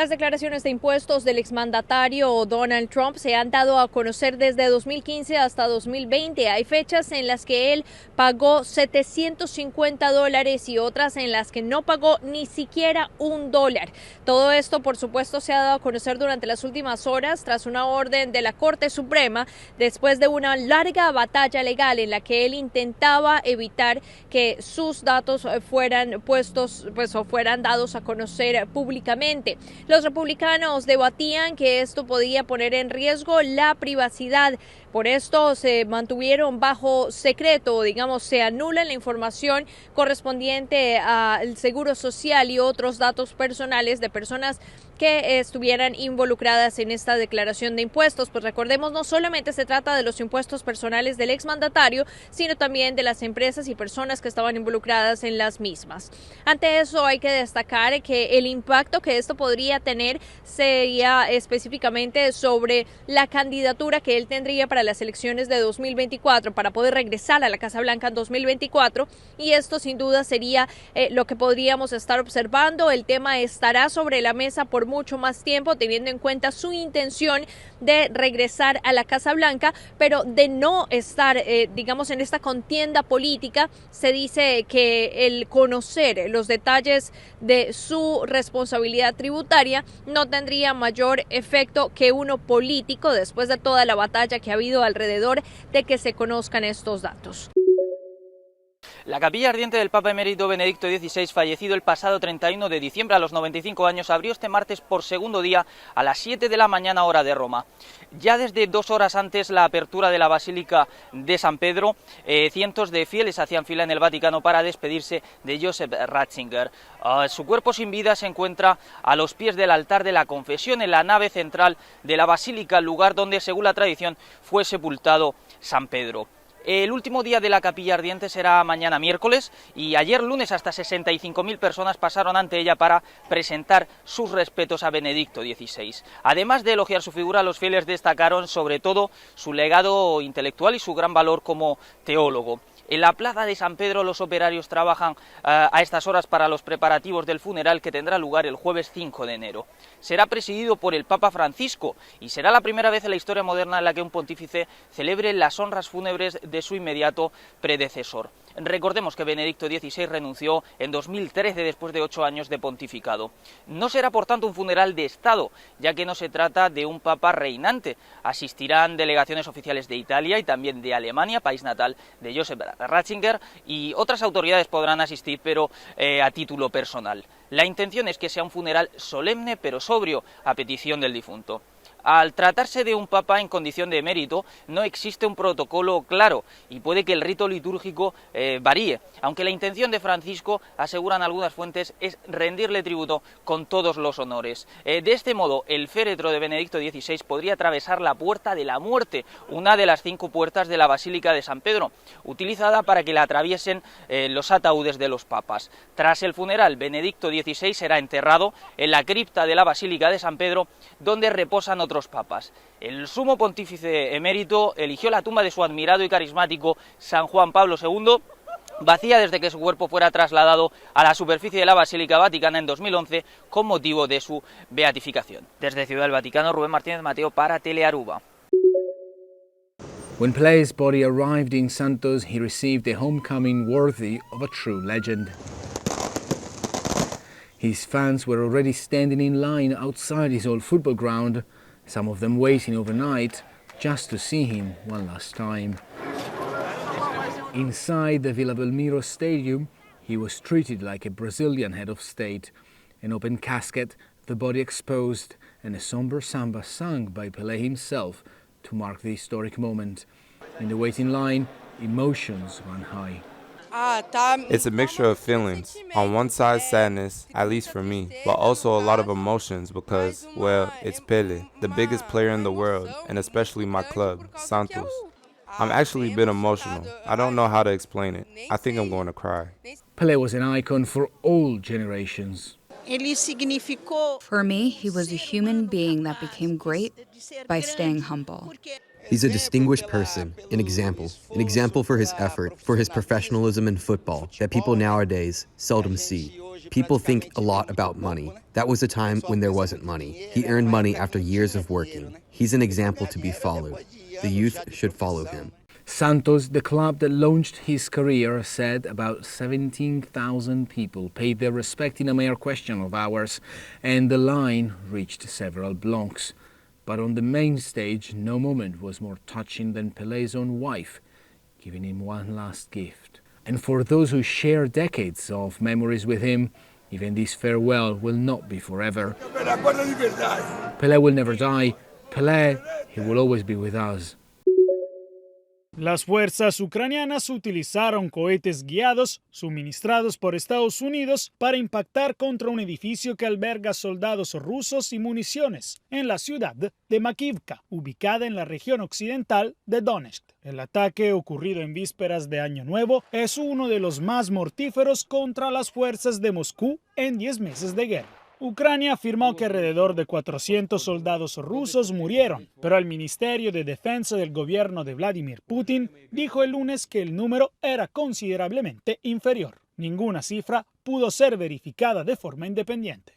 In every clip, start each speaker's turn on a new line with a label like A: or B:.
A: Las declaraciones de impuestos del exmandatario Donald Trump se han dado a conocer desde 2015 hasta 2020. Hay fechas en las que él pagó $750 y otras en las que no pagó ni siquiera $1. Todo esto, por supuesto, se ha dado a conocer durante las últimas horas tras una orden de la Corte Suprema después de una larga batalla legal en la que él intentaba evitar que sus datos fueran puestos, o fueran dados a conocer públicamente. Los republicanos debatían que esto podía poner en riesgo la privacidad. Por esto se mantuvieron bajo secreto, se anula la información correspondiente al seguro social y otros datos personales de personas que estuvieran involucradas en esta declaración de impuestos. Pues recordemos, no solamente se trata de los impuestos personales del exmandatario, sino también de las empresas y personas que estaban involucradas en las mismas. Ante eso hay que destacar que el impacto que esto podría tener sería específicamente sobre la candidatura que él tendría para las elecciones de 2024, para poder regresar a la Casa Blanca en 2024, y esto sin duda sería lo que podríamos estar observando. El tema estará sobre la mesa por mucho más tiempo, teniendo en cuenta su intención de regresar a la Casa Blanca, pero de no estar, en esta contienda política. Se dice que el conocer los detalles de su responsabilidad tributaria no tendría mayor efecto que uno político, después de toda la batalla que ha habido alrededor de que se conozcan estos datos.
B: La capilla ardiente del Papa emérito Benedicto XVI, fallecido el pasado 31 de diciembre a los 95 años, abrió este martes por segundo día a las 7 de la mañana hora de Roma. Ya desde 2 horas antes la apertura de la Basílica de San Pedro, cientos de fieles hacían fila en el Vaticano para despedirse de Joseph Ratzinger. Su cuerpo sin vida se encuentra a los pies del altar de la Confesión, en la nave central de la Basílica, lugar donde, según la tradición, fue sepultado San Pedro. El último día de la capilla ardiente será mañana miércoles, y ayer lunes hasta 65.000 personas pasaron ante ella para presentar sus respetos a Benedicto XVI. Además de elogiar su figura, los fieles destacaron sobre todo su legado intelectual y su gran valor como teólogo. En la plaza de San Pedro los operarios trabajan a estas horas para los preparativos del funeral, que tendrá lugar el jueves 5 de enero. Será presidido por el Papa Francisco y será la primera vez en la historia moderna en la que un pontífice celebre las honras fúnebres de su inmediato predecesor. Recordemos que Benedicto XVI renunció en 2013 después de 8 años de pontificado. No será por tanto un funeral de Estado, ya que no se trata de un papa reinante. Asistirán delegaciones oficiales de Italia y también de Alemania, país natal de Joseph Ratzinger, y otras autoridades podrán asistir, pero a título personal. La intención es que sea un funeral solemne pero sobrio, a petición del difunto. Al tratarse de un papa en condición de emérito, no existe un protocolo claro y puede que el rito litúrgico varíe, aunque la intención de Francisco, aseguran algunas fuentes, es rendirle tributo con todos los honores. De este modo, el féretro de Benedicto XVI podría atravesar la Puerta de la Muerte, una de las 5 puertas de la Basílica de San Pedro, utilizada para que la atraviesen los ataúdes de los papas. Tras el funeral, Benedicto XVI será enterrado en la cripta de la Basílica de San Pedro, donde reposan otros papas. El sumo pontífice emérito eligió la tumba de su admirado y carismático San Juan Pablo II, vacía desde que su cuerpo fuera trasladado a la superficie de la Basílica Vaticana en 2011 con motivo de su beatificación. Desde Ciudad del Vaticano, Rubén Martínez Mateo para Telearuba.
C: When Pele's body arrived in Santos, he received a homecoming worthy of a true legend. His fans were already standing in line outside his old football ground, some of them waiting overnight just to see him one last time. Inside the Vila Belmiro Stadium, he was treated like a Brazilian head of state. An open casket, the body exposed, and a somber samba sung by Pelé himself to mark the historic moment. In the waiting line, emotions ran high.
D: It's a mixture of feelings. On one side, sadness, at least for me, but also a lot of emotions because, well, it's Pele, the biggest player in the world, and especially my club, Santos. I'm actually a bit emotional. I don't know how to explain it. I think I'm going to cry.
C: Pelé was an icon for all generations.
E: For me, he was a human being that became great by staying humble.
F: He's a distinguished person, an example for his effort, for his professionalism in football that people nowadays seldom see. People think a lot about money. That was a time when there wasn't money. He earned money after years of working. He's an example to be followed. The youth should follow him.
C: Santos, the club that launched his career, said about 17,000 people paid their respect in a mere question of hours, and the line reached several blocks. But on the main stage, no moment was more touching than Pelé's own wife, giving him one last gift. And for those who share decades of memories with him, even this farewell will not be forever. Pelé will never die. Pelé, he will always be with us.
G: Las fuerzas ucranianas utilizaron cohetes guiados suministrados por Estados Unidos para impactar contra un edificio que alberga soldados rusos y municiones en la ciudad de Makivka, ubicada en la región occidental de Donetsk. El ataque, ocurrido en vísperas de Año Nuevo, es uno de los más mortíferos contra las fuerzas de Moscú en 10 meses de guerra. Ucrania afirmó que alrededor de 400 soldados rusos murieron, pero el Ministerio de Defensa del gobierno de Vladimir Putin dijo el lunes que el número era considerablemente inferior. Ninguna cifra pudo ser verificada de forma independiente.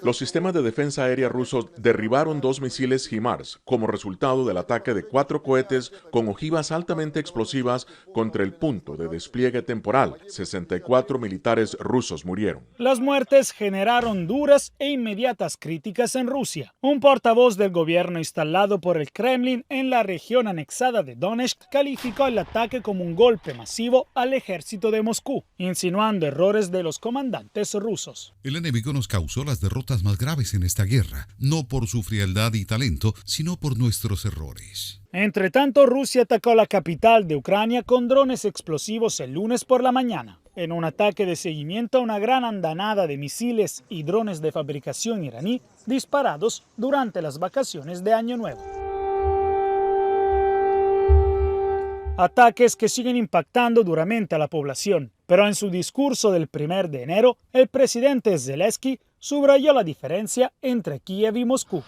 H: Los sistemas de defensa aérea rusos derribaron 2 misiles HIMARS como resultado del ataque de 4 cohetes con ojivas altamente explosivas contra el punto de despliegue temporal. 64 militares rusos murieron.
G: Las muertes generaron duras e inmediatas críticas en Rusia. Un portavoz del gobierno instalado por el Kremlin en la región anexada de Donetsk calificó el ataque como un golpe masivo al ejército de Moscú, insinuando errores de los comandantes rusos.
I: El enemigo nos causó las derrotas más graves en esta guerra, no por su frialdad y talento, sino por nuestros errores.
G: Entre tanto, Rusia atacó la capital de Ucrania con drones explosivos el lunes por la mañana, en un ataque de seguimiento a una gran andanada de misiles y drones de fabricación iraní disparados durante las vacaciones de Año Nuevo. Ataques que siguen impactando duramente a la población, pero en su discurso del 1 de enero, el presidente Zelensky subrayó la diferencia entre Kiev y Moscú.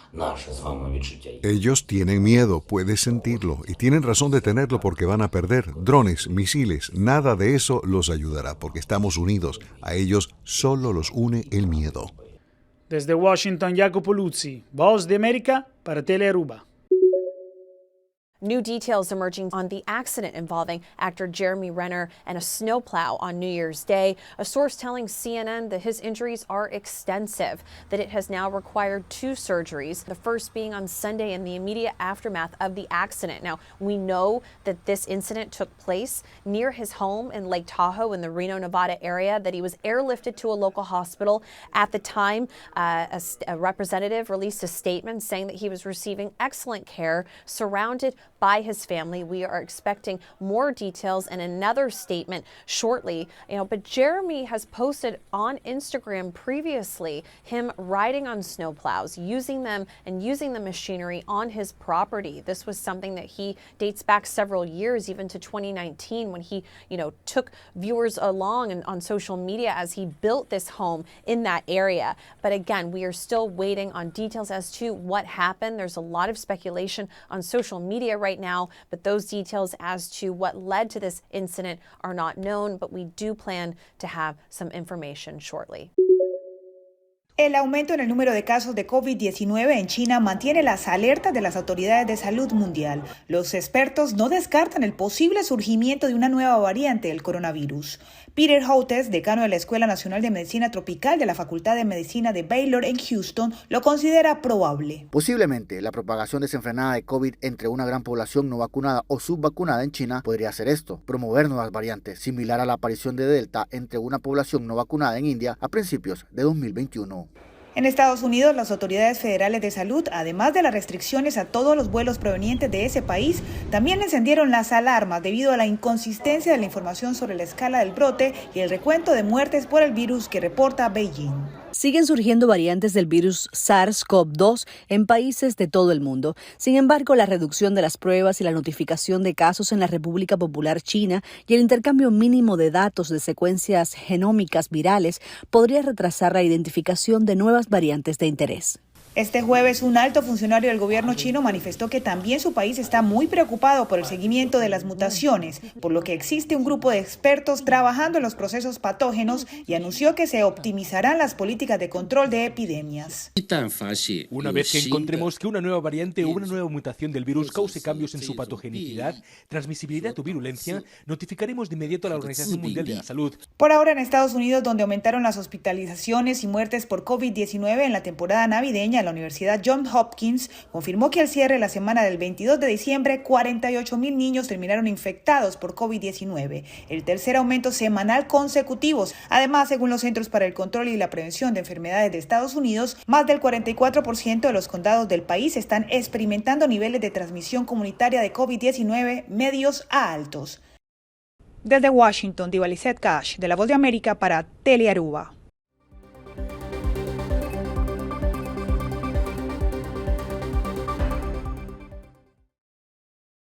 J: Ellos tienen miedo, puedes sentirlo, y tienen razón de tenerlo porque van a perder. Drones, misiles, nada de eso los ayudará porque estamos unidos. A ellos solo los une el miedo.
G: Desde Washington, Jacopo Luzzi, Voz de América para Telearuba.
K: New details emerging on the accident involving actor Jeremy Renner and a snowplow on New Year's Day. A source telling CNN that his injuries are extensive, that it has now required 2 surgeries, the first being on Sunday in the immediate aftermath of the accident. Now, we know that this incident took place near his home in Lake Tahoe in the Reno, Nevada area, that he was airlifted to a local hospital. At the time, a representative released a statement saying that he was receiving excellent care, surrounded by his family. We are expecting more details and another statement shortly. But Jeremy has posted on Instagram previously him riding on snowplows, using them and using the machinery on his property. This was something that he dates back several years, even to 2019, when he, took viewers along and on social media as he built this home in that area. But again, we are still waiting on details as to what happened. There's a lot of speculation on social media right now, but those details as to what led to this incident are not known, but we do plan to have some information shortly.
L: El aumento en el número de casos de COVID-19 en China mantiene las alertas de las autoridades de salud mundial. Los expertos no descartan el posible surgimiento de una nueva variante del coronavirus. Peter Hotez, decano de la Escuela Nacional de Medicina Tropical de la Facultad de Medicina de Baylor en Houston, lo considera probable.
M: Posiblemente la propagación desenfrenada de COVID entre una gran población no vacunada o subvacunada en China podría hacer esto, promover nuevas variantes, similar a la aparición de Delta entre una población no vacunada en India a principios de 2021.
L: En Estados Unidos, las autoridades federales de salud, además de las restricciones a todos los vuelos provenientes de ese país, también encendieron las alarmas debido a la inconsistencia de la información sobre la escala del brote y el recuento de muertes por el virus que reporta Beijing.
N: Siguen surgiendo variantes del virus SARS-CoV-2 en países de todo el mundo. Sin embargo, la reducción de las pruebas y la notificación de casos en la República Popular China y el intercambio mínimo de datos de secuencias genómicas virales podría retrasar la identificación de nuevas variantes de interés.
L: Este jueves, un alto funcionario del gobierno chino manifestó que también su país está muy preocupado por el seguimiento de las mutaciones, por lo que existe un grupo de expertos trabajando en los procesos patógenos y anunció que se optimizarán las políticas de control de epidemias.
O: Una vez que encontremos que una nueva variante o una nueva mutación del virus cause cambios en su patogenicidad, transmisibilidad o virulencia, notificaremos de inmediato a la Organización Mundial de la Salud.
L: Por ahora, en Estados Unidos, donde aumentaron las hospitalizaciones y muertes por COVID-19 en la temporada navideña, la Universidad Johns Hopkins confirmó que al cierre de la semana del 22 de diciembre, 48,000 niños terminaron infectados por COVID-19, el tercer aumento semanal consecutivo. Además, según los Centros para el Control y la Prevención de Enfermedades de Estados Unidos, más del 44% de los condados del país están experimentando niveles de transmisión comunitaria de COVID-19 medios a altos. Desde Washington, Diva Lizette Cash, de La Voz de América para Telearuba.